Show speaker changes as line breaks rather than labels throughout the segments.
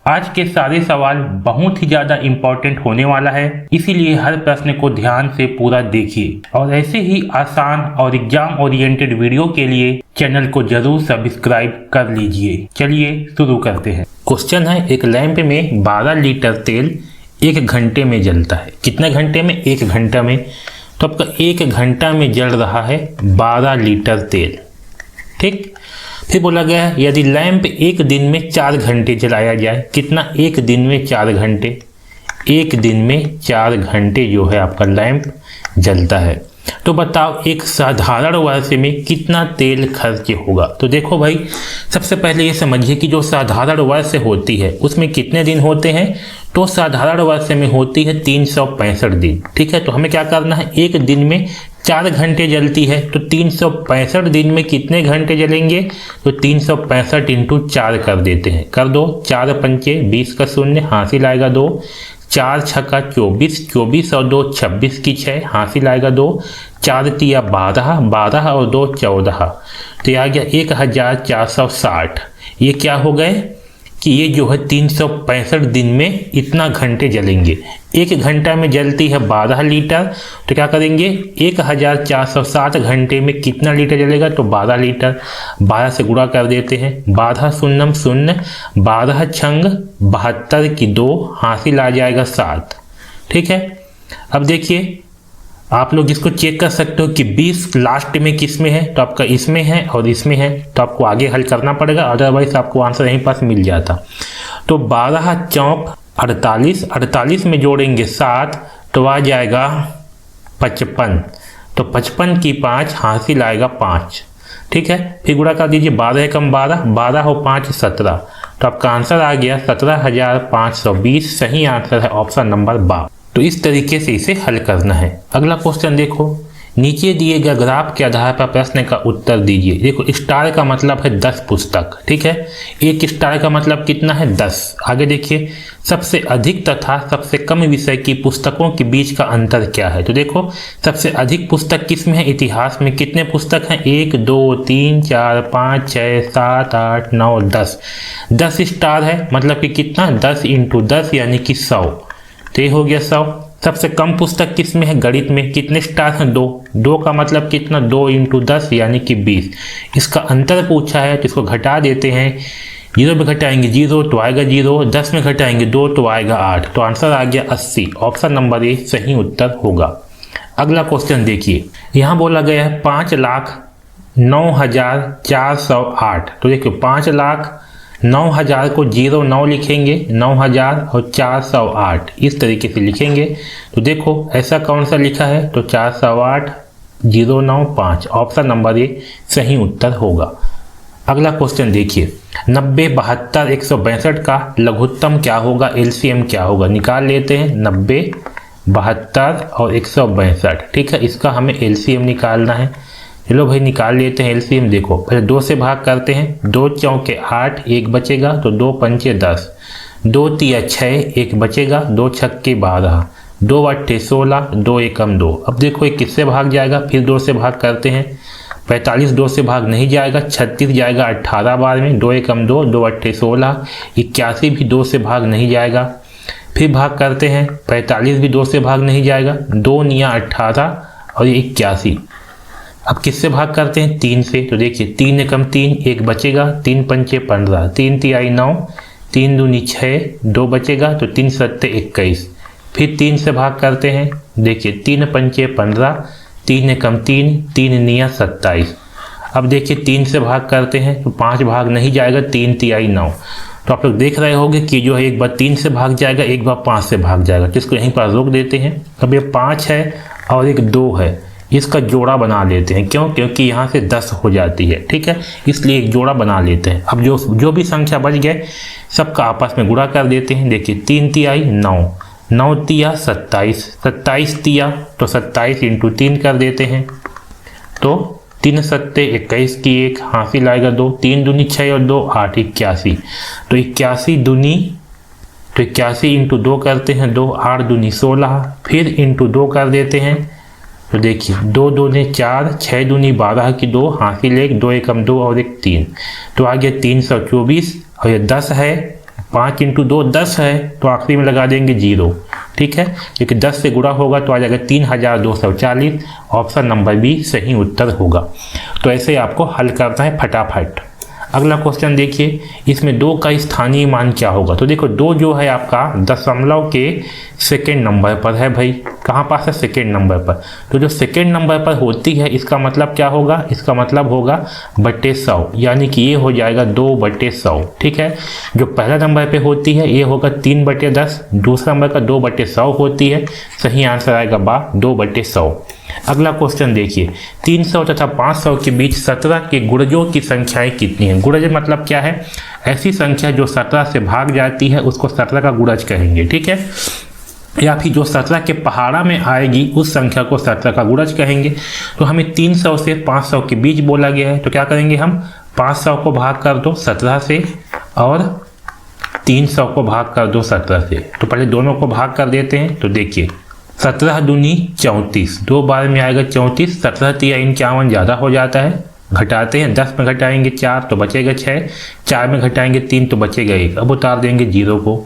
आज के सारे सवाल बहुत ही ज्यादा इम्पोर्टेंट होने वाला है, इसीलिए हर प्रश्न को ध्यान से पूरा देखिए और ऐसे ही आसान और एग्जाम ओरिएंटेड वीडियो के लिए चैनल को जरूर सब्सक्राइब कर लीजिए। चलिए शुरू करते हैं। क्वेश्चन है, एक लैंप में 12 लीटर तेल 1 घंटे में जलता है। कितने घंटे में? 1 घंटा में। तो आपका 1 घंटा में जल रहा है 12 लीटर तेल। ठीक, फिर बोला गया है यदि लैंप एक दिन में 4 घंटे जलाया जाए। कितना? एक दिन में 4 घंटे। एक दिन में 4 घंटे जो है आपका लैंप जलता है, तो बताओ एक साधारण वर्ष में कितना तेल खर्च होगा। तो देखो भाई, सबसे पहले ये समझिए कि जो साधारण वर्ष होती है उसमें कितने दिन होते हैं। तो साधारण वर्ष में होती है 365 दिन। ठीक है, तो हमें क्या करना है, एक दिन में 4 घंटे जलती है, तो 365 दिन में कितने घंटे जलेंगे। तो 365 इंटू 4 कर देते हैं। कर दो, 4 पंचे 20 का 0 हासिल आएगा 2, 4 छक्का 24, 24 और 2 26 की 6 हासिल आएगा 2, 4 तिया 12, 12 और 2 14। तो आ गया 1460। ये क्या हो गए कि ये जो है 365 दिन में इतना घंटे जलेंगे। 1 घंटा में जलती है 12 लीटर, तो क्या करेंगे 1460 घंटे में कितना लीटर जलेगा। तो 12 लीटर 12 से गुणा कर देते हैं। 12 शून्यम 0, 12 छंग 72 की 2 हासिल आ जाएगा 7। ठीक है, अब देखिए आप लोग इसको चेक कर सकते हो कि 20 लास्ट में किस में है। तो आपका इसमें है और इसमें है, तो आपको आगे हल करना पड़ेगा, अदरवाइज आपको आंसर यहीं पास मिल जाता। तो 12 चौक 48, 48 में जोड़ेंगे 7 तो आ जाएगा 55। तो 55 की 5 हासिल आएगा 5। ठीक है, फिर गुणा कर दीजिए, 12 कम 12, 12 हो 5 17। तो आपका आंसर आ गया 17,520। सही आंसर है ऑप्शन नंबर 12। तो इस तरीके से इसे हल करना है। अगला क्वेश्चन देखो, नीचे दिए गए ग्राफ के आधार पर प्रश्न का उत्तर दीजिए। देखो, स्टार का मतलब है 10 पुस्तक। ठीक है, एक स्टार का मतलब कितना है 10। आगे देखिए, सबसे अधिक तथा सबसे कम विषय की पुस्तकों के बीच का अंतर क्या है। तो देखो, सबसे अधिक पुस्तक किसमें है, इतिहास में। कितने पुस्तक हैं, 1 2 3 4 5 6 7 8 9 10। 10 स्टार है, मतलब कि कितना 10 इंटू 10 यानी कि 100। तो ये हो गया 100। सबसे कम पुस्तक किसमें है, गणित में। कितने स्टार हैं, 2। 2 का मतलब कितना, 2 इंटू 10 यानी कि 20। इसका अंतर पूछा है तो इसको घटा देते हैं। 0 में घटाएंगे 0 तो आएगा 0, 10 में घटाएंगे 2 तो आएगा 8। तो आंसर आ गया 80। ऑप्शन नंबर ए सही उत्तर होगा। अगला क्वेश्चन देखिए, यहाँ बोला गया है 5,09,408। तो देखिए 5,09,000 को 09 लिखेंगे, 9000 और 408 इस तरीके से लिखेंगे। तो देखो ऐसा कौन सा लिखा है, तो 408 095। ऑप्शन नंबर ए सही उत्तर होगा। अगला क्वेश्चन देखिए, 90 72 162 का लघुत्तम क्या होगा, एलसीएम क्या होगा। निकाल लेते हैं 90 72 और 162। ठीक है, इसका हमें एलसीएम निकालना है। चलो भाई निकाल लेते हैं एलसीएम। देखो पहले 2 से भाग करते हैं, 2 चौके 8 1 बचेगा, तो 2 पंचे 10, 2 तिया 6 1 बचेगा, 2 छक्के 12, 2 अट्ठे 16, 2 एकम 2। अब देखो ये किससे भाग जाएगा, फिर 2 से भाग करते हैं। 45 2 से भाग नहीं जाएगा, 36 जाएगा 18 बार में, 2 एकम 2, 2 अट्ठे 16, 81 भी 2 से भाग नहीं जाएगा। फिर भाग करते हैं, 45 भी 2 से भाग नहीं जाएगा, 2 निया 18 और 81। अब किससे भाग करते हैं, 3 से। तो देखिए 3 एकम 3 1 बचेगा, 3 पंचे 15, 3 तिहाई 9, 3 दूनी 6 2 बचेगा, तो 3 सत्ते 21। फिर 3 से भाग करते हैं, देखिए 3 पंचे 15, 3 एकम 3, 3 निया 27। अब देखिए 3 से भाग करते हैं तो 5 भाग नहीं जाएगा, 3 तिहाई 9। तो आप लोग देख रहे होंगे कि जो है एक बार 3 से भाग जाएगा, एक बार 5 से भाग जाएगा। तो इसको यहीं पर रोक देते हैं। अब ये 5 है और एक 2 है, इसका जोड़ा बना लेते हैं। क्यों? क्योंकि यहाँ से 10 हो जाती है। ठीक है, इसलिए एक जोड़ा बना लेते हैं। अब जो भी संख्या बच गए सबका आपस में गुणा कर देते हैं। देखिए 3 तिहाई 9, 9 तिया 27, 27 तिया तो 27 इंटू 3 कर देते हैं। तो 3 सत्ते 21 की 1 हासिल आएगा 2, 3 दूनी 6 और 2 8 81। तो 81 दूनी, तो 81 इंटू 2 करते हैं 2, 8 दूनी 16, फिर इंटू 2 कर देते हैं। तो देखिए 2 दूनी 4, 6 दूनी 12 की 2 हासिल 1, 2 एकम 2 और 1 3। तो आ गया 324 और ये 10 है 5 × 2 10 है, तो आखिरी में लगा देंगे 0। ठीक है, क्योंकि 10 से गुणा होगा तो आ जाएगा 3240। ऑप्शन नंबर बी सही उत्तर होगा। तो ऐसे आपको हल करना है फटाफट। अगला क्वेश्चन देखिए, इसमें 2 का स्थानीय मान क्या होगा। तो देखो 2 जो है आपका दशमलव के सेकेंड नंबर पर है भाई। कहाँ पास है? सेकेंड नंबर पर। तो जो सेकेंड नंबर पर होती है इसका मतलब क्या होगा? इसका मतलब होगा बटे 100, यानी कि ये हो जाएगा 2/100। ठीक है, जो पहला नंबर पे होती है ये होगा 3/10, दूसरा नंबर का 2/100 होती है। सही आंसर आएगा 2/100। अगला क्वेश्चन देखिए, 300 तथा 500 के बीच 17 के गुणजों की संख्याएं कितनी हैं। गुणज मतलब क्या है? ऐसी संख्या जो 17 से भाग जाती है उसको 17 का गुणज कहेंगे। ठीक है, या फिर जो 17 के पहाड़ा में आएगी उस संख्या को 17 का गुणज कहेंगे। तो हमें 300 से 500 के बीच बोला गया है, तो क्या करेंगे हम? 500 को भाग कर दो 17 से और 300 को भाग कर दो 17 से। तो पहले दोनों को भाग कर देते हैं। तो देखिए 17 दूनी 34, 2 बार में आएगा 34। 17 × 3 = 51 ज़्यादा हो जाता है, घटाते हैं। 10 में घटाएंगे 4 तो बचेगा 6, 4 में घटाएंगे 3 तो बचेगा 1। अब उतार देंगे 0 को,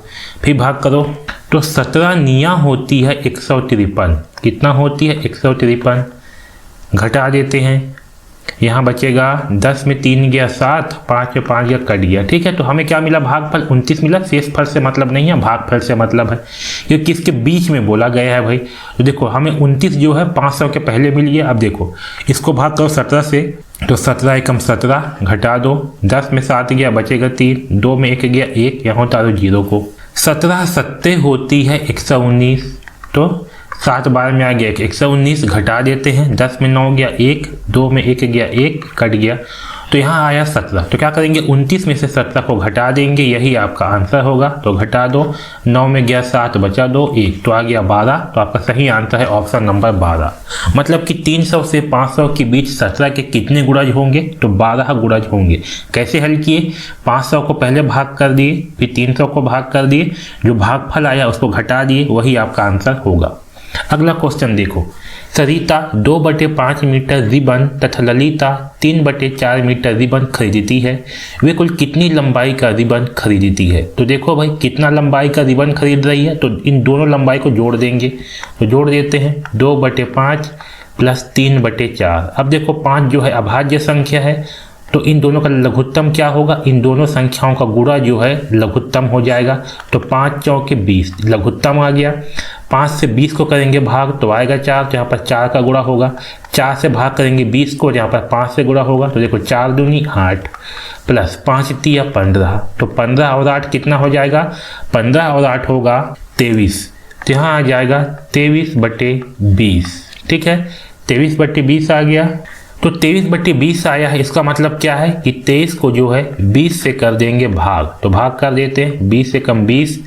फिर भाग करो। तो 17 निया होती है 153। कितना होती है? 153। घटा देते हैं, यहाँ बचेगा 10 में 3 गया 7, 5 में 5 गया कट गया। ठीक है, तो हमें क्या मिला? भागफल 29 मिला। शेषफल से मतलब नहीं है, भागफल से मतलब है, क्योंकि इसके बीच में बोला गया है भाई। तो देखो हमें 29 जो है 500 के पहले मिल गया। अब देखो इसको भाग करो 17 से, तो 17 × 17 घटा दो, 10 में 7 गया बचेगा 3, 2 में 1 गया 1, यहाँ उतारो 0 को। 17 सत्ते होती है 119, तो 7 बार में आ गया 119। घटा देते हैं, 10 में 9 गया 1, 2 में 1 गया 1, कट गया। तो यहाँ आया 17। तो क्या करेंगे? 29 में से 17 को घटा देंगे, यही आपका आंसर होगा। तो घटा दो, 9 में गया 7, बचा 2 1, तो आ गया 12। तो आपका सही आंसर है ऑप्शन नंबर 12। मतलब कि 300 से 500 के बीच 17 के कितने गुणज होंगे? तो 12 गुणज होंगे। कैसे हल किए? 500 को पहले भाग कर दिए, फिर 300 को भाग कर दिए, जो भागफल आया उसको घटा दिए, वही आपका आंसर होगा। अगला क्वेश्चन देखो, सरिता 2/5 मीटर रिबन तथा ललिता 3/4 मीटर रिबन खरीदती है। वे कुल कितनी लंबाई का रिबन खरीदती है? तो देखो भाई कितना लंबाई का रिबन खरीद रही है, तो इन दोनों लंबाई को जोड़ देंगे। तो जोड़ देते हैं, 2/5 + 3/4। अब देखो 5 जो है अभाज्य संख्या है, तो इन दोनों का लघुत्तम क्या होगा? इन दोनों संख्याओं का गुणा जो है लघुत्तम हो जाएगा। तो 5 × 4 = 20, लघुत्तम आ गया। 5 से 20 को करेंगे भाग तो आएगा 4, तो यहाँ पर 4 का गुणा होगा। 4 से भाग करेंगे 20 को, यहाँ पर 5 से गुणा होगा। तो देखो 4 दूनी 8 + 5 × 15, तो 15 और 8 कितना हो जाएगा? 15 और 8 होगा 23। तो यहाँ आ जाएगा 23/20। ठीक है, 23/20 आ गया। तो 23/20 आया है, इसका मतलब क्या है कि 23 को जो है 20 से कर देंगे भाग। तो भाग कर देते हैं, 20 से कम 20,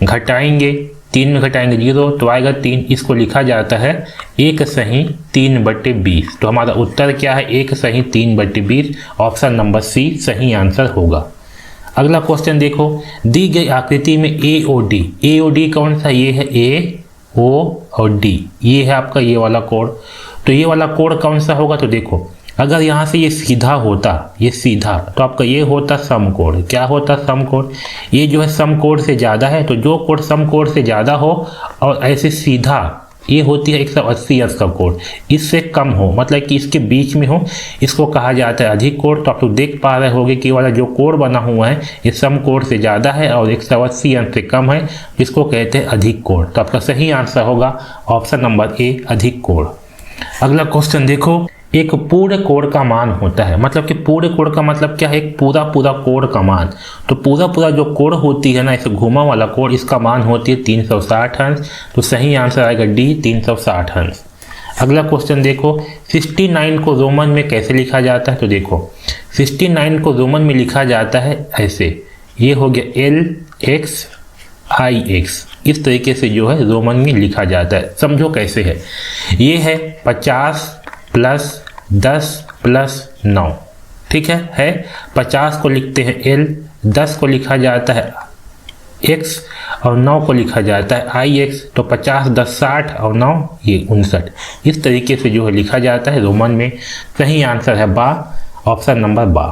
घटाएंगे 3 में घटाएंगे 0, तो आएगा 3। इसको लिखा जाता है 1 सही 3/20। तो हमारा उत्तर क्या है? 1 सही 3/20। ऑप्शन नंबर सी सही आंसर होगा। अगला क्वेश्चन देखो, दी गई आकृति में ए ओ डी कौन सा? ये है ए ओ और डी, ये है आपका ये वाला कोड। तो ये वाला कोड कौन सा होगा? तो देखो अगर यहाँ से ये सीधा होता, ये सीधा, तो आपका ये होता सम कोड। क्या होता? Sum code. ये जो है सम कोड से ज़्यादा है, तो जो कोड सम कोड से ज़्यादा हो और ऐसे सीधा, ये होती है 180 अंश का कोड। इससे कम हो मतलब कि इसके बीच में हो, इसको कहा जाता है अधिक कोड। तो आप लोग देख पा रहे होंगे कि वाला जो कोड बना हुआ है ये सम कोड से ज़्यादा है और 180 अंश से कम है, जिसको कहते हैं अधिक कोड। तो आपका सही आंसर होगा ऑप्शन नंबर ए, अधिक कोड। अगला क्वेश्चन देखो, एक पूर्ण कोण का मान होता है। मतलब कि पूर्ण कोण का मतलब क्या है? एक पूरा कोण का मान। तो पूरा जो कोण होती है ना, इसे घुमा वाला कोण, इसका मान होती है 360 अंश। तो सही आंसर आएगा डी, 360 अंश। अगला क्वेश्चन देखो, 69 को रोमन में कैसे लिखा जाता है? तो देखो 69 को रोमन में लिखा जाता है ऐसे, ये हो गया LXIX, इस तरीके से जो है रोमन में लिखा जाता है। समझो कैसे है। ये है 50 + 10 + 9, ठीक है 50 को लिखते हैं L, 10 को लिखा जाता है X और 9 को लिखा जाता है IX। तो 50 × 10 = 60 और 9 ये 59। इस तरीके से जो है लिखा जाता है रोमन में। सही आंसर है बा, ऑप्शन नंबर बा।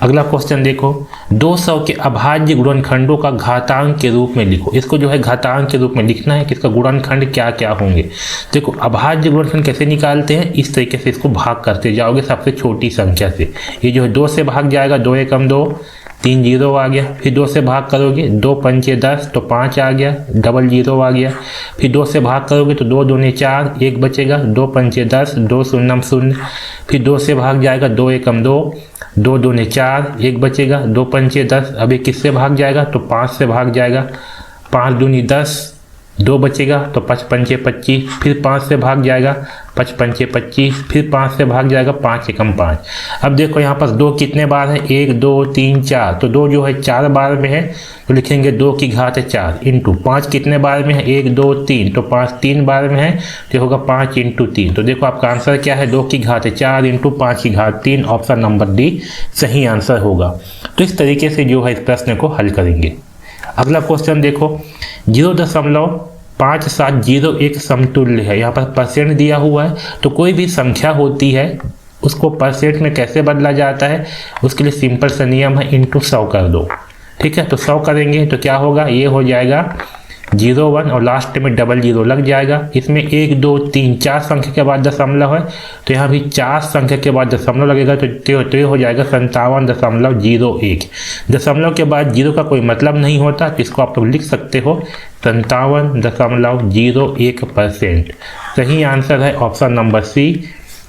अगला क्वेश्चन देखो, 200 के अभाज्य गुणनखंडों का घातांक के रूप में लिखो। इसको जो है घातांक के रूप में लिखना है कि इसका गुणनखंड क्या क्या होंगे। देखो अभाज्य गुणनखंड कैसे निकालते हैं, इस तरीके से इसको भाग करते जाओगे सबसे छोटी संख्या से। ये जो है 2 से भाग जाएगा, 2 एकम 2, 3 जीरो आ गया। फिर 2 से भाग करोगे, 2 पंचे 10 तो 5 आ गया, डबल जीरो आ गया। फिर 2 से भाग करोगे तो 2 दूने 4, 1 बचेगा, 2 पंचे 10, 2 शून्यम 0। फिर 2 से भाग जाएगा, 2 एकम 2, 2 दूने 4, 1 बचेगा, 2 पंचे 10। अब ये किससे भाग जाएगा तो 5 से भाग जाएगा, 5 दूनी 10, 2 बचेगा तो 5 पंचे 25। फिर 5 से भाग जाएगा, 5 पंचे 25। फिर 5 से भाग जाएगा, 5 एकम 5। अब देखो यहाँ पर 2 कितने बार है, 1 2 3 4, तो 2 जो है 4 बार में है तो लिखेंगे 2 की घात 4 इंटू 5 कितने बार में है, 1 2 3, तो 5 3 बार में है तो होगा 5 इंटू 3। तो देखो आपका आंसर क्या है, 2 की घात 4 इंटू 5 की घात 3, ऑप्शन नंबर डी सही आंसर होगा। तो इस तरीके से जो है इस प्रश्न को हल करेंगे। अगला क्वेश्चन देखो, 0.5701 समतुल्य है। यहाँ पर परसेंट दिया हुआ है, तो कोई भी संख्या होती है उसको परसेंट में कैसे बदला जाता है, उसके लिए सिंपल सा नियम है, इंटू 100 कर दो। ठीक है, तो 100 करेंगे तो क्या होगा, ये हो जाएगा 01 और लास्ट में डबल जीरो लग जाएगा। इसमें 1 2 3 4 संख्या के बाद दशमलव है, तो यहाँ भी 4 संख्या के बाद दशमलव लगेगा, तो ये हो जाएगा 57.01। दशमलव के बाद जीरो का कोई मतलब नहीं होता, तो इसको आप लोग लिख सकते हो 57.01%। सही आंसर है ऑप्शन नंबर सी,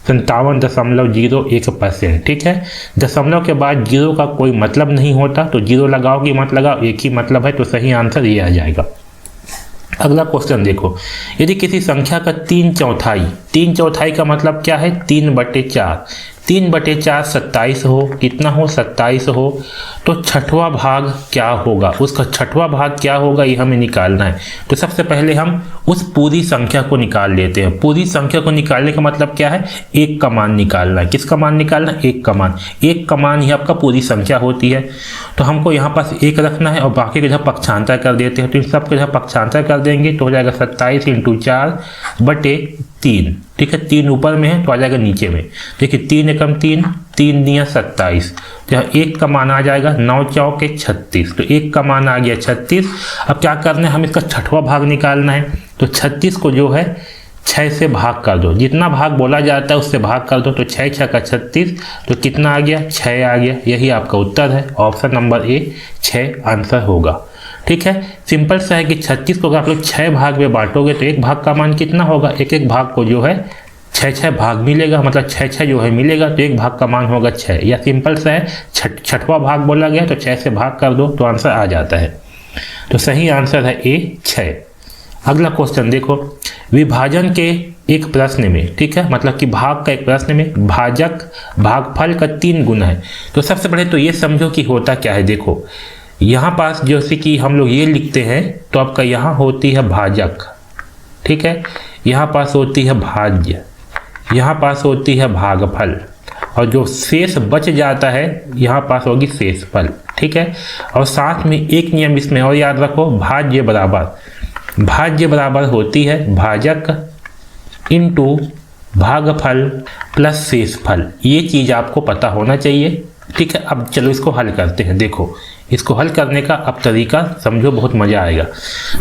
57.01%। ठीक है, दशमलव के बाद जीरो का कोई मतलब नहीं होता, तो जीरो लगाओ कि मत लगाओ, एक ही मतलब है, तो सही आंसर ये आ जाएगा। अगला क्वेश्चन देखो, यदि किसी संख्या का 3/4 का मतलब क्या है, 3/4, 3/4 27 हो, कितना हो 27 हो, तो छठवां भाग क्या होगा, उसका छठवां भाग क्या होगा ये हमें निकालना है। तो सबसे पहले हम उस पूरी संख्या को निकाल लेते हैं। पूरी संख्या को निकालने का मतलब क्या है, 1 का मान निकालना है। किसका मान निकालना है, 1 का मान। 1 का मान ही आपका पूरी संख्या होती है, तो हमको यहाँ पास 1 रखना है और बाकी के जगह पक्षांतर कर देते हैं। तो इन सब के जगह पक्षांतर कर देंगे तो हो जाएगा 27 × 4/3। ठीक है, 3 ऊपर में है तो आ जाएगा नीचे में। देखिए 3 एकम 3, 3 दिया 27, तो यहाँ 1 का मान आ जाएगा 9 चौके 36, तो 1 का मान आ गया 36। अब क्या करना है, हमें इसका छठवां भाग निकालना है। तो 36 को जो है 6 से भाग कर दो, जितना भाग बोला जाता है उससे भाग कर दो, तो 6 6 का 36, तो कितना आ गया, 6 आ गया। यही आपका उत्तर है, ऑप्शन नंबर ए 6 आंसर होगा। ठीक है, सिंपल सा है कि 36 को अगर आप लोग 6 भाग में बांटोगे तो एक भाग का मान कितना होगा, एक भाग को जो है 6 भाग मिलेगा, मतलब 6 जो है मिलेगा, तो एक भाग का मान होगा 6। या सिंपल सा है, छठवां भाग बोला गया तो 6 से भाग कर दो तो आंसर आ जाता है। तो सही आंसर है ए 6। अगला क्वेश्चन देखो, विभाजन के एक प्रश्न में, ठीक है, मतलब कि भाग का एक प्रश्न में भाजक भागफल का 3 गुना है। तो सबसे पहले तो ये समझो कि होता क्या है। देखो यहाँ पास जैसे कि हम लोग ये लिखते हैं तो आपका यहाँ होती है भाजक, ठीक है, यहाँ पास होती है भाज्य, यहाँ पास होती है भागफल, और जो शेष बच जाता है यहाँ पास होगी शेषफल। ठीक है, और साथ में एक नियम इसमें और याद रखो, भाज्य बराबर होती है भाजक इंटू भागफल प्लस शेषफल। ये चीज़ आपको पता होना चाहिए। ठीक है, अब चलो इसको हल करते हैं। देखो इसको हल करने का अब तरीका समझो, बहुत मज़ा आएगा।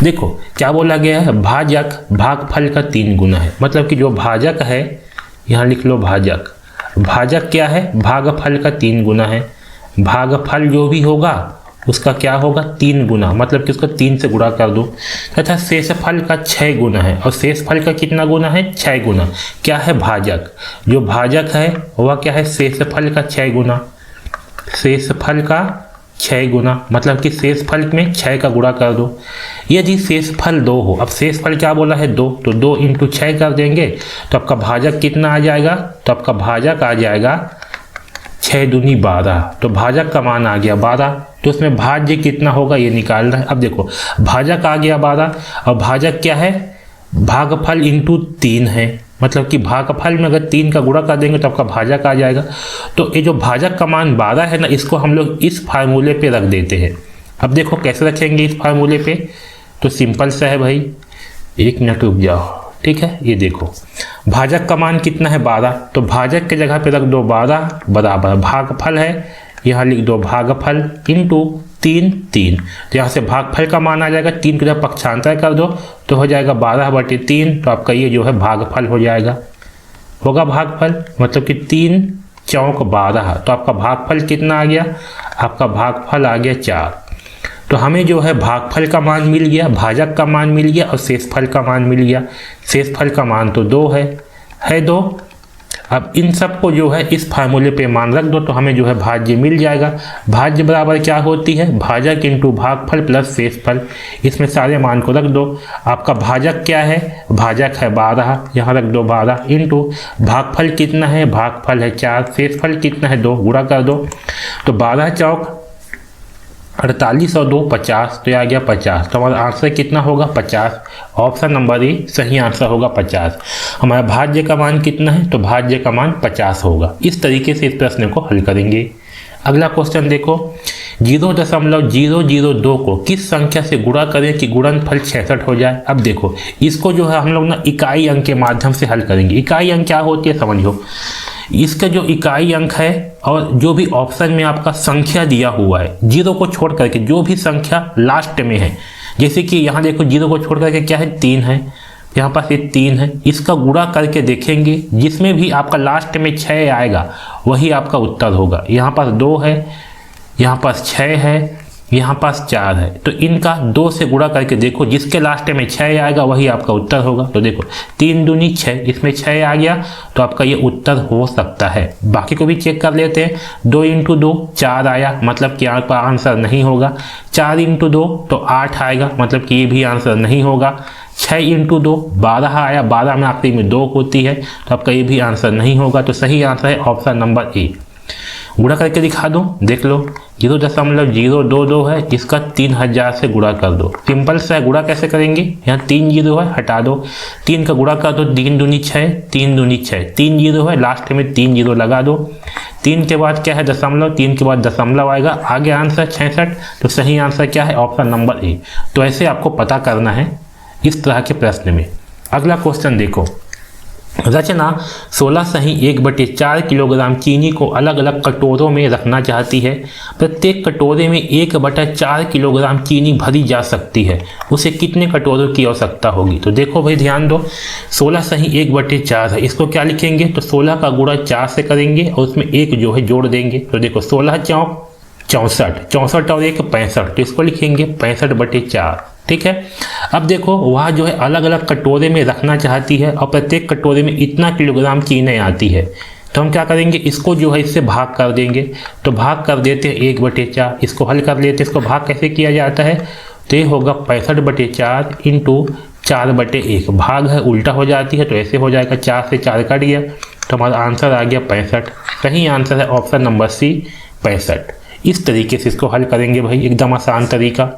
देखो क्या बोला गया है, भाजक भागफल का 3 गुना है, मतलब कि जो भाजक है, यहाँ लिख लो भाजक, भाजक क्या है, भागफल का 3 गुना है। भागफल जो भी होगा उसका क्या होगा, 3 गुना, मतलब कि उसको 3 से गुणा कर दो। तथा शेषफल का 6 गुना है, और शेषफल का कितना गुना है, 6 गुना। क्या है, भाजक, जो भाजक है वह क्या है, शेषफल का 6 गुना, शेषफल का 6 गुना, मतलब कि शेषफल में 6 का गुणा कर दो। यदि शेषफल 2 हो, अब शेषफल क्या बोला है 2, तो 2 × 6 कर देंगे तो आपका भाजक कितना आ जाएगा, तो आपका भाजक आ जाएगा 6 दूनी 12, तो भाजक का मान आ गया 12। तो उसमें भाज्य कितना होगा ये निकालना है। अब देखो भाजक आ गया 12, और भाजक क्या है, भागफल × 3 है, मतलब कि भागफल में अगर 3 का गुणा कर देंगे तो आपका भाजक आ जाएगा। तो ये जो भाजक का मान 12 है ना, इसको हम लोग इस फार्मूले पे रख देते हैं। अब देखो कैसे रखेंगे इस फार्मूले पे, तो सिंपल सा है भाई, 1 मिनट रुक जाओ। ठीक है, ये देखो भाजक का मान कितना है 12, तो भाजक के जगह पे रख दो 12 बराबर भागफल है यहाँ लिख दो भागफल इंटू 3 3। तो यहाँ से भागफल का मान आ जाएगा, 3 को जब पक्षांतर कर दो तो हो जाएगा 12/3। तो आपका ये जो है भागफल हो जाएगा, होगा भागफल, मतलब कि 3 चौक 12। तो आपका भागफल कितना आ गया, आपका भागफल आ गया 4। तो हमें जो है भागफल का मान मिल गया, भाजक का मान मिल गया और शेषफल का मान मिल गया। शेषफल का मान तो 2 है 2। अब इन सब को जो है इस फार्मूले पे मान रख दो तो हमें जो है भाज्य मिल जाएगा। भाज्य बराबर क्या होती है, भाजक इंटू भागफल प्लस शेषफल। इसमें सारे मान को रख दो। आपका भाजक क्या है, भाजक है 12, यहाँ रख दो 12 इंटू भागफल कितना है, भागफल है 4, शेषफल कितना है 2, गुणा कर दो। तो 12 चौक 48 और 2 50, तो आ गया 50। तो हमारा आंसर कितना होगा 50। ऑप्शन नंबर ए सही आंसर होगा 50। हमारा भाज्य का मान कितना है, तो भाज्य का मान 50 होगा। इस तरीके से इस प्रश्न को हल करेंगे। अगला क्वेश्चन देखो, 0.002 को किस संख्या से गुणा करें कि गुणनफल 66 हो जाए। अब देखो इसको जो है हम लोग ना इकाई अंक के माध्यम से हल करेंगे। इकाई अंक क्या होती है समझो, इसका जो इकाई अंक है और जो भी ऑप्शन में आपका संख्या दिया हुआ है, 0 को छोड़ करके जो भी संख्या लास्ट में है, जैसे कि यहाँ देखो 0 को छोड़ करके क्या है 3 है, यहाँ पास ये 3 है, इसका गुणा करके देखेंगे जिसमें भी आपका लास्ट में 6 आएगा वही आपका उत्तर होगा। यहाँ पास 2 है, यहाँ पास 6 है, यहाँ पास 4 है, तो इनका 2 से गुणा करके देखो जिसके लास्ट में 6 आएगा वही आपका उत्तर होगा। तो देखो 3 दूनी 6, इसमें 6 आ गया तो आपका ये उत्तर हो सकता है। बाकी को भी चेक कर लेते हैं। 2 × 2 4 आया, मतलब कि आपका आंसर नहीं होगा। 4 × 2 तो 8 आएगा, मतलब कि ये भी आंसर नहीं होगा। 6 × 2 12 आया, 12 में आखिरी में 2 होती है, तो आपका ये भी आंसर नहीं होगा। तो सही आंसर है ऑप्शन नंबर ए। गुणा करके दिखा दो, देख लो 0.022 है, इसका 3000 से गुणा कर दो। सिंपल सा गुणा कैसे करेंगे, यहाँ 3 जीरो है, हटा दो, 3 का गुणा कर दो, 3 दूनी 6, 3 दूनी 6, 3 जीरो है, लास्ट में 3 जीरो लगा दो। 3 के बाद क्या है दशमलव, 3 के बाद दशमलव आएगा, आगे आंसर 66। तो सही आंसर क्या है ऑप्शन नंबर ए। तो ऐसे आपको पता करना है इस तरह के प्रश्न में। अगला क्वेश्चन देखो, रचना 16 सही 1/4 किलोग्राम चीनी को अलग अलग कटोरों में रखना चाहती है। प्रत्येक कटोरे में 1/4 किलोग्राम चीनी भरी जा सकती है, उसे कितने कटोरों की आवश्यकता होगी। तो देखो भाई ध्यान दो, 16 सही 1/4 है, इसको क्या लिखेंगे, तो 16 का गुणा 4 से करेंगे और उसमें 1 जो है जोड़ देंगे। तो देखो 16 चौक 64, 64 और 1 65, तो इसको लिखेंगे 65/4। ठीक है। अब देखो वह जो है अलग अलग कटोरे में रखना चाहती है और प्रत्येक कटोरे में इतना किलोग्राम चीनी आती है। तो हम क्या करेंगे, इसको जो है इससे भाग कर देंगे। तो भाग कर देते हैं 1/4, इसको हल कर लेते हैं। इसको भाग कैसे किया जाता है, तो ये होगा 65/4 इंटू 4/1। भाग है उल्टा हो जाती है, तो ऐसे हो जाएगा, 4 से 4 कट गया, तो हमारा आंसर आ गया 65। सही आंसर है ऑप्शन नंबर सी 65। इस तरीके से इसको हल करेंगे भाई, एकदम आसान तरीका।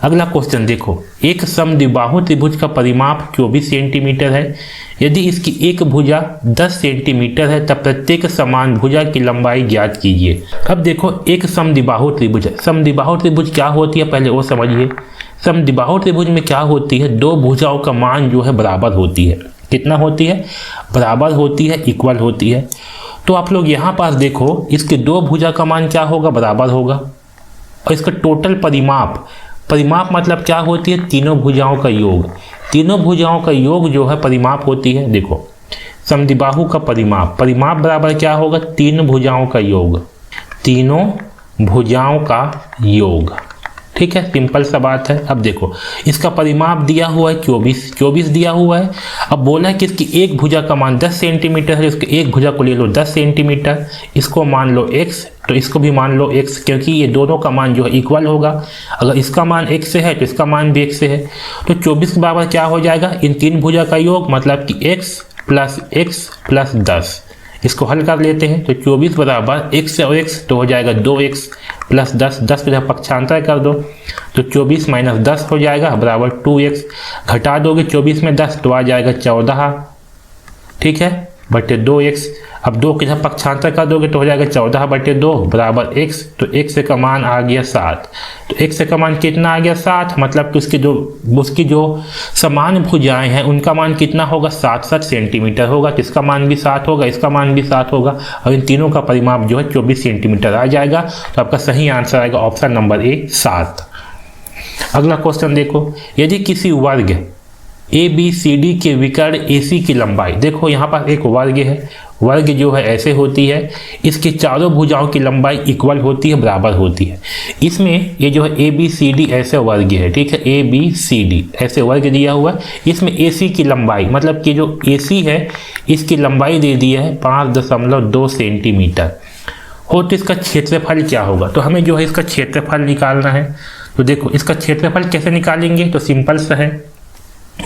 अगला क्वेश्चन देखो, एक समद्विबाहु त्रिभुज का परिमाप 24 सेंटीमीटर है। यदि इसकी एक भुजा 10 सेंटीमीटर है तब प्रत्येक समान भुजा की लंबाई ज्ञात कीजिए। अब देखो एक समद्विबाहु त्रिभुज है। समद्विबाहु त्रिभुज क्या होती है पहले वो समझिए। समद्विबाहु त्रिभुज में क्या होती है, दो भुजाओं का मान जो है बराबर होती है। कितना होती है, बराबर होती है, इक्वल होती है। तो आप लोग यहाँ पास देखो, इसके दो भुजा का मान क्या होगा, बराबर होगा। और इसका टोटल परिमाप, परिमाप मतलब क्या होती है, तीनों भुजाओं का योग। तीनों भुजाओं का योग जो है परिमाप होती है। देखो समद्विबाहु का परिमाप, परिमाप बराबर क्या होगा, तीन भुजाओं का योग, तीनों भुजाओं का योग। ठीक है, सिंपल सा बात है। अब देखो इसका परिमाप दिया हुआ है 24 दिया हुआ है। अब बोला है कि इसकी एक भुजा का मान 10 सेंटीमीटर है, उसके एक भुजा को ले लो 10 सेंटीमीटर, इसको मान लो x, तो इसको भी मान लो x, क्योंकि ये दोनों का मान जो है इक्वल होगा। अगर इसका मान x से है तो इसका मान भी x से है। तो 24 के बराबर क्या हो जाएगा, इन तीन भुजा का योग, मतलब कि x प्लस 10। इसको हल कर लेते हैं। तो 24 बराबर x और x तो हो जाएगा 2x प्लस 10, 10 को जब पक्षांतर कर दो तो 24 माइनस 10 हो जाएगा बराबर 2x। घटा दोगे 24 में 10 तो आ जाएगा 14, ठीक है, बटे 2x। अब 2 के जब पक्षांतर कर दोगे तो हो जाएगा 14/2 बराबर x। तो x का मान आ गया 7। तो x का मान कितना आ गया 7, मतलब कि उसकी जो समान भुजाएं हैं उनका मान कितना होगा 7 सेंटीमीटर होगा। तो इसका मान भी 7 होगा, इसका मान भी 7 होगा और इन तीनों का परिमाप जो है 24 सेंटीमीटर आ जाएगा। तो आपका सही आंसर आएगा ऑप्शन नंबर ए 7। अगला क्वेश्चन देखो, यदि किसी वर्ग ABCD के विकर्ण AC की लंबाई, देखो यहाँ पर एक वर्ग है, वर्ग जो है ऐसे होती है, इसके चारों भुजाओं की लंबाई इक्वल होती है, बराबर होती है। इसमें ये जो है ABCD ऐसे वर्ग है, ठीक है, ABCD ऐसे वर्ग दिया हुआ है। इसमें AC की लंबाई, मतलब कि जो AC है इसकी लंबाई दे दी है 5.2 सेंटीमीटर हो। तो इसका क्षेत्रफल क्या होगा, तो हमें जो है इसका क्षेत्रफल निकालना है। तो देखो इसका क्षेत्रफल कैसे निकालेंगे, तो सिंपल सा है,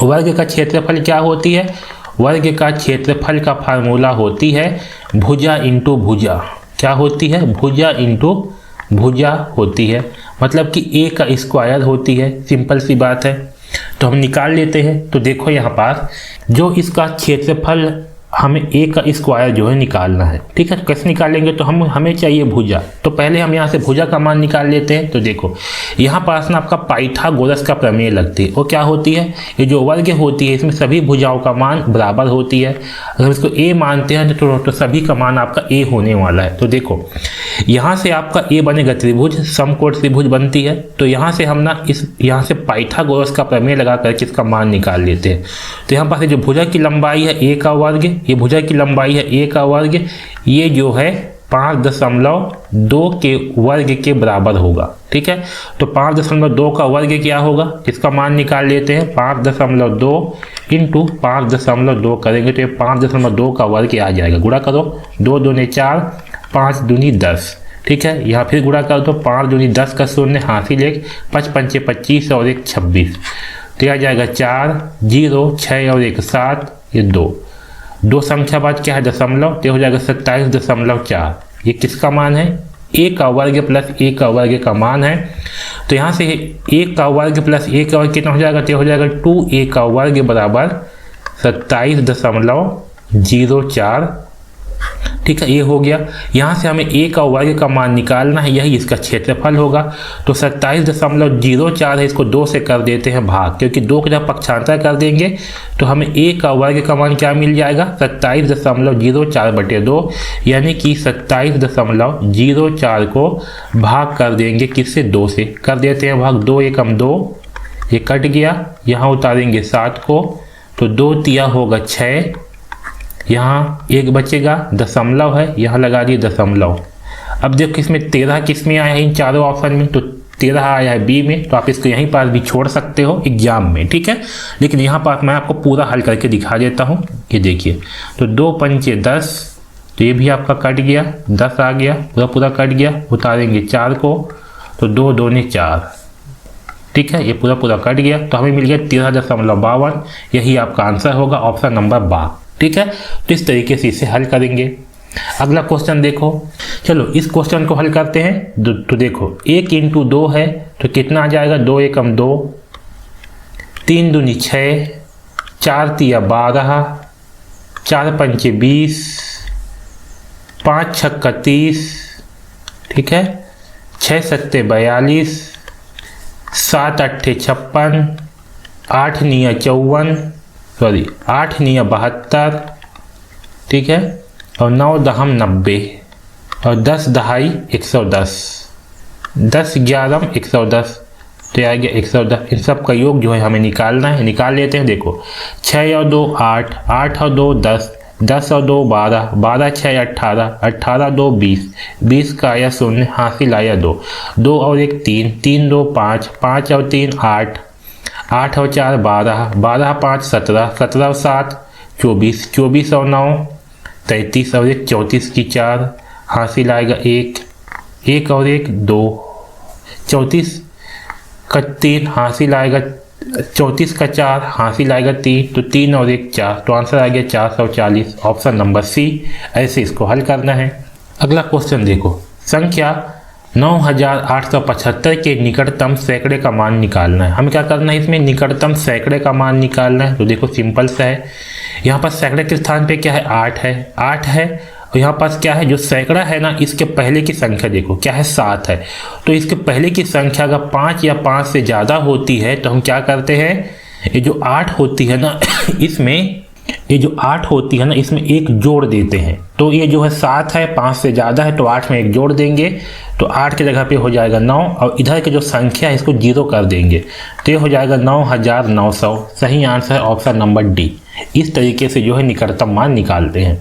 वर्ग का क्षेत्रफल क्या होती है, वर्ग का क्षेत्रफल का फार्मूला होती है भुजा इंटू भुजा। क्या होती है, भुजा इंटू भुजा होती है, मतलब कि a का स्क्वायर होती है। सिंपल सी बात है, तो हम निकाल लेते हैं। तो देखो यहाँ पर जो इसका क्षेत्रफल हमें a का स्क्वायर जो है निकालना है, ठीक है। तो कैसे निकालेंगे, तो हमें चाहिए भुजा। तो पहले हम यहाँ से भुजा का मान निकाल लेते हैं। तो देखो यहाँ पास ना आपका पाइथागोरस का प्रमेय लगती है। वो क्या होती है, ये जो वर्ग होती है इसमें सभी भुजाओं का मान बराबर होती है। अगर इसको a मानते हैं तो सभी का मान आपका a होने वाला है। तो देखो यहाँ से आपका a बनेगा त्रिभुज, समकोण त्रिभुज बनती है। तो यहाँ से हम ना यहाँ से पाइथागोरस का प्रमेय लगा करके इसका मान निकाल लेते हैं। तो यहाँ पास जो भुजा की लंबाई है a का वर्ग, ये भुजा की लंबाई है a का वर्ग, ये जो है 5.2 के वर्ग के बराबर होगा, ठीक है। तो 5.2 का वर्ग क्या होगा, इसका मान निकाल लेते हैं। 5.2 इंटू 5.2 करेंगे तो ये 5.2 का वर्ग आ जाएगा। गुणा करो, 2 दूनी 4, 5 दूनी 10, ठीक है। यहाँ फिर गुणा कर दो, 5 दूनी 10 का शून्य हासिल 1, 5 पंचे 25 और 1 26, तो आ जाएगा 4, 0, 6 और 1 7, ये 2 संख्या बाद क्या है दशमलव, तो हो जाएगा 27.4। ये किसका मान है, a का वर्ग प्लस a का वर्ग का मान है। तो यहाँ से a का वर्ग प्लस a का वर्ग कितना हो जाएगा, तो हो जाएगा 2a का वर्ग बराबर 27.04, ठीक है। ये हो गया। यहाँ से हमें a का वर्ग का मान निकालना है, यही इसका क्षेत्रफल होगा। तो 27.04 है, इसको 2 से कर देते हैं भाग, क्योंकि 2 का जब पक्षांतर कर देंगे तो हमें a का वर्ग का मान क्या मिल जाएगा 27.04/2, यानी कि 27.04 को भाग कर देंगे किससे, 2 से कर देते हैं भाग। 2 एकम 2, ये कट गया, यहाँ उतारेंगे 7 को, तो 2 तिया होगा 6, यहाँ 1 बचेगा, दशमलव है, यहाँ लगा दिए दशमलव। अब देखो इसमें 13 किस में आया है, इन चारों ऑप्शन में, तो 13 आया है बी में। तो आप इसको यहीं पास भी छोड़ सकते हो एग्जाम में, ठीक है। लेकिन यहाँ पास मैं आपको पूरा हल करके दिखा देता हूँ। ये देखिए, तो 2 पंचे 10, तो ये भी आपका कट गया, 10 आ गया, पूरा कट गया, उतारेंगे 4 को, तो 2 दूनी 4, ठीक है। ये पूरा कट गया, तो हमें मिल गया 13.52। यही आपका आंसर होगा ऑप्शन नंबर 12, ठीक है। तो इस तरीके से इसे हल करेंगे। अगला क्वेश्चन देखो, चलो इस क्वेश्चन को हल करते हैं। तो देखो 1 इंटू 2 है, तो कितना आ जाएगा, 2 एकम 2, 3 दूनी 6, 4 तिया 12, 4 पंचे 20, 5 छक्का 30, ठीक है, 6 सत्ते 42, 7 अट्ठे 56, 8 निया 54, 8 निया 72, ठीक है, और 9 दहम 90, और 10 दहाई 110, 10 11 110, तो आ गया 110। इन सब का योग जो है हमें निकालना है, निकाल लेते हैं। देखो 6 और 2 8, 8 और 2 10, 10 और 2 12, 12 6 18, 18 2 20, 20 का आया शून्य, हासिल आया 2, 2 और 1 3, 3 2 5, 5 और 3 8, 8 और 4 12, 12 5 17, 17 और 7 24, 24 और 9 33 और 1 34 की 4, हासिल आएगा 1, 1 और 1 2, 34 का 3 हासिल आएगा, 34 का 4 हासिल आएगा 3, तो 3 और 1 4, तो आंसर आ गया 440, ऑप्शन नंबर सी। ऐसे इसको हल करना है। अगला क्वेश्चन देखो, संख्या 9875 के निकटतम सैकड़े का मान निकालना है। हमें क्या करना है, इसमें निकटतम सैकड़े का मान निकालना है। तो देखो सिंपल सा है, यहाँ पर सैकड़े के स्थान पे क्या है 8 है, 8 है और यहाँ पास क्या है, जो सैकड़ा है ना, इसके पहले की संख्या देखो क्या है, 7 है। तो इसके पहले की संख्या अगर 5 या 5 से ज़्यादा होती है तो हम क्या करते हैं, ये जो 8 होती है ना इसमें, ये जो 8 होती है ना इसमें एक जोड़ देते हैं। तो ये जो है 7 है, 5 से ज़्यादा है तो 8 में एक जोड़ देंगे, तो 8 की जगह पे हो जाएगा 9, और इधर की जो संख्या है इसको 0 कर देंगे, तो ये हो जाएगा 9900। सही आंसर है ऑप्शन नंबर डी। इस तरीके से जो है निकटतम मान निकालते हैं।